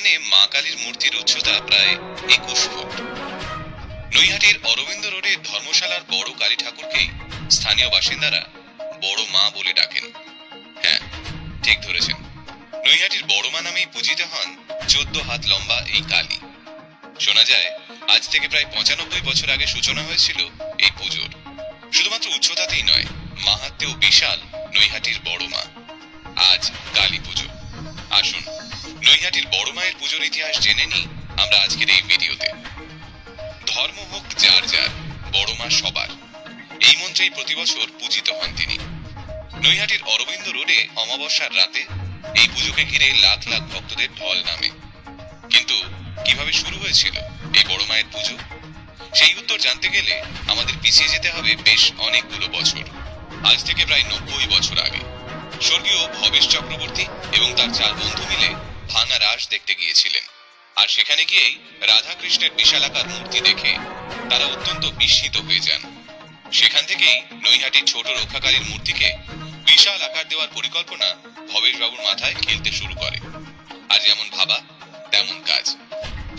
এখানে মা কালীর মূর্তির উচ্চতা প্রায় 21 ফুট। নৈহাটির অরবিন্দ রোডে ধর্মশালার বড় কালী ঠাকুরকেই স্থানীয় বাসিন্দারা বড় মা বলে ডাকেন। হ্যাঁ, ঠিক ধরেছেন, নৈহাটির বড় মা নামেই পূজিত হন 14 হাত লম্বা এই কালী। শোনা যায় আজ থেকে প্রায় 95 বছর আগে সূচনা হয়েছিল এই পুজোর। শুধুমাত্র উচ্চতাতেই নয়, মাহাত্ম্যেও বিশাল নৈহাটির বড় মা। আজ কালী পুজো। আসুন নৈহাটির বড় মায়ের পুজোর ইতিহাস জেনে নিই আমরা আজকের এই ভিডিওতে। ধর্ম হোক যার যার, বড় মা সবার, এই মন্ত্রেই প্রতি বছর পূজিত হন তিনি। নৈহাটির অরবিন্দ রোডে অমাবস্যার রাতে এই পুজোকে ঘিরে লাখ লাখ ভক্তদের ঢল নামে। কিন্তু কিভাবে শুরু হয়েছিল এই বড় মায়ের পুজো, সেই উত্তর জানতে গেলে আমাদের পিছিয়ে যেতে হবে বেশ অনেকগুলো বছর। আজ থেকে প্রায় 90 বছর আগে স্বর্গীয় ভবেশ চক্রবর্তী এবং তার 4 বন্ধু মিলে ভাঙা রাস দেখতে গিয়েছিলেন। আর সেখানে গিয়েই রাধাকৃষ্ণের বিশালাকার মূর্তি দেখে তারা অত্যন্ত বিস্মিত হয়ে যান। সেখান থেকেই নৈহাটির ছোট রক্ষাকালীর মূর্তিকে বিশাল আকার দেওয়ার পরিকল্পনা ভবেশ বাবুর মাথায় খেলতে শুরু করে। আর যেমন ভাবা তেমন কাজ।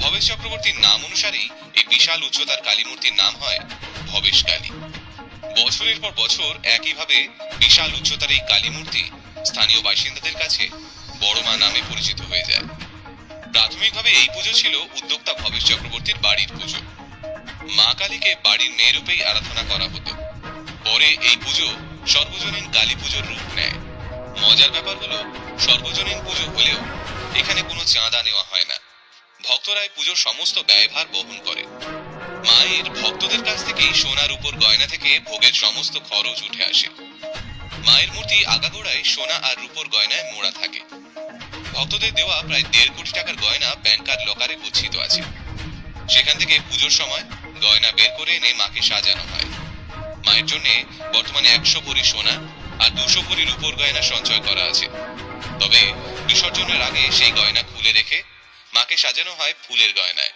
ভবেশ চক্রবর্তীর নাম অনুসারেই এই বিশাল উচ্চতার কালী মূর্তির নাম হয় ভবেশ কালী। বছরের পর বছর একইভাবে বিশাল উচ্চতার এই কালী মূর্তি স্থানীয় বাসিন্দাদের কাছে বড় মা নামে পরিচিত হয়ে যায়। প্রাথমিকভাবে এই পুজো ছিল উদ্যোক্তা ভবেশ চক্রবর্তীর বাড়ির পুজো। মা কালীকে বাড়ির মেয়ে রূপেই আরাধনা করা হতো। পরে এই পুজো সর্বজনীন কালী পুজোর রূপ নেয়। মজার ব্যাপার হলো, সর্বজনীন পুজো হলেও এখানে কোনো চাঁদা নেওয়া হয় না। ভক্তরাই পুজোর সমস্ত ব্যয়ভার বহন করে। মায়ের ভক্তদের কাছ থেকেই সোনার উপর গয়না থেকে ভোগের সমস্ত খরচ উঠে আসে। মায়ের মূর্তি আগাগোড়ায় সোনা আর রূপোর গয়নায় মোড়া থাকে। ভক্তদের দেওয়া প্রায় 1.5 কোটি টাকার গয়না ব্যাংকার লকারে গচ্ছিত আছে। সেখান থেকে পুজোর সময় গয়না বের করে এনে মাকে সাজানো হয়। মায়ের জন্য বর্তমানে 100 ভরি সোনা আর 200 ভরি রূপোর গয়না সঞ্চয় করা আছে। তবে বিসর্জনের আগে সেই গয়না খুলে রেখে মাকে সাজানো হয় ফুলের গয়নায়।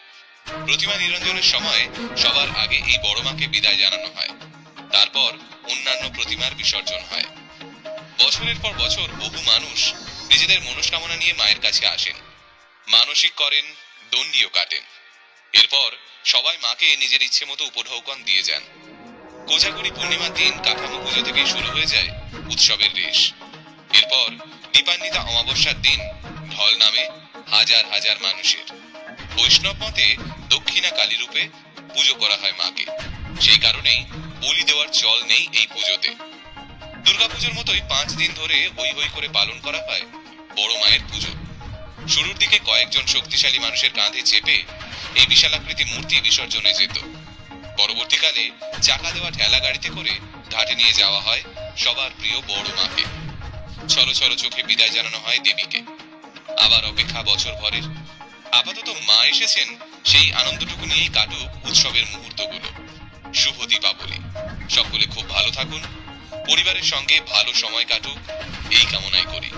প্রতিমা নিরঞ্জনের সময় সবার আগে এই বড় মাকে বিদায় জানানো হয়। তারপর অন্যান্য প্রতিমার বিসর্জন হয়। বছরের পর বছর বহু মানুষ নিজেদের মনস্কামনা নিয়ে মায়ের কাছে আসেন, মানসিক করেন, দণ্ডিও কাটেন। এরপর সবাই মাকে নিজের ইচ্ছে মতো উপঢৌকন দিয়ে যান। কোজাগরি পূর্ণিমার দিন কাঠামো পুজো থেকে শুরু হয়ে যায় উৎসবের রেশ। এরপর দীপান্বিতা অমাবস্যার দিন ঢল নামে হাজার হাজার মানুষের। বৈষ্ণব মতে দক্ষিণা কালী রূপে পুজো করা হয় মাকে। সেই কারণেই বলি দেওয়ার চল নেই এই পুজোতে। দুর্গাপুজোর মতোই 5 দিন ধরে হই হই করে পালন করা হয় বড় মায়ের পুজো। শুরুর দিকে কয়েকজন শক্তিশালী মানুষের কাঁধে চেপে এই বিশালাকৃতি মূর্তি বিসর্জনে যেত। পরবর্তীকালে চাকা দেওয়া ঠেলা গাড়িতে করে ঘাটে নিয়ে যাওয়া হয় সবার প্রিয় বড় মাকে। ছলো ছলো চোখে বিদায় জানানো হয় দেবীকে। আবার অপেক্ষা বছর ভরের। আপাতত মা এসেছেন, সেই আনন্দটুকু নিয়েই কাটুক উৎসবের মুহূর্তগুলো। শুভ দীপাবলি। সকলে খুব ভালো থাকুন, পরিবারের সঙ্গে ভালো সময় কাটুক, এই কামনাই করি।